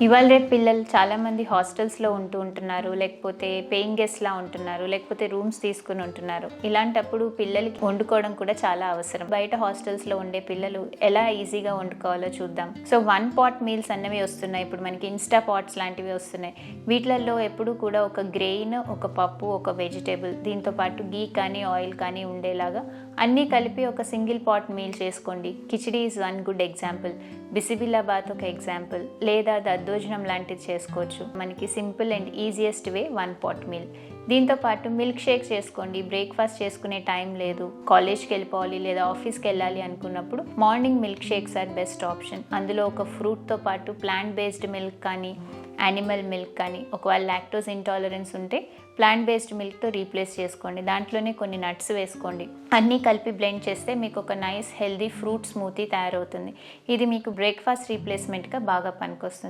ఇవాళ రేపు పిల్లలు చాలామంది హాస్టల్స్లో ఉంటున్నారు, లేకపోతే పేయింగ్ గెస్ట్లా ఉంటున్నారు, లేకపోతే రూమ్స్ తీసుకుని ఉంటున్నారు. ఇలాంటప్పుడు పిల్లలకి వండుకోవడం కూడా చాలా అవసరం. బయట హాస్టల్స్లో ఉండే పిల్లలు ఎలా ఈజీగా వండుకోవాలో చూద్దాం. సో 1 pot మీల్స్ అన్నవి వస్తున్నాయి. ఇప్పుడు మనకి ఇన్స్టా పాట్స్ లాంటివి వస్తున్నాయి. వీటిలలో ఎప్పుడు కూడా ఒక గ్రెయిన్, ఒక పప్పు, ఒక వెజిటేబుల్, దీంతో పాటు గీ కానీ ఆయిల్ కానీ ఉండేలాగా అన్నీ కలిపి ఒక సింగిల్ పాట్ మీల్ చేసుకోండి. Khichdi is 1 good example. Bisibelebath ఒక ఎగ్జాంపుల్, లేదా దద్దోజనం లాంటిది చేసుకోవచ్చు. మనకి simple and easiest way 1 pot meal. దీంతో పాటు మిల్క్ షేక్ చేసుకోండి. బ్రేక్ఫాస్ట్ చేసుకునే టైం లేదు, కాలేజ్కి వెళ్ళిపోవాలి లేదా ఆఫీస్కి వెళ్ళాలి అనుకున్నప్పుడు morning milkshakes are best option. అందులో ఒక ఫ్రూట్తో పాటు ప్లాంట్ బేస్డ్ మిల్క్ కానీ యానిమల్ మిల్క్ కానీ, ఒకవేళ లాక్టోస్ ఇంటాలరెన్స్ ఉంటే ప్లాంట్ బేస్డ్ మిల్క్తో రీప్లేస్ చేసుకోండి. దాంట్లోనే కొన్ని నట్స్ వేసుకోండి. అన్నీ కలిపి బ్లెండ్ చేస్తే మీకు ఒక నైస్ హెల్దీ ఫ్రూట్ స్మూతీ తయారవుతుంది. ఇది మీకు బ్రేక్ఫాస్ట్ రీప్లేస్మెంట్గా బాగా పనికొస్తుంది.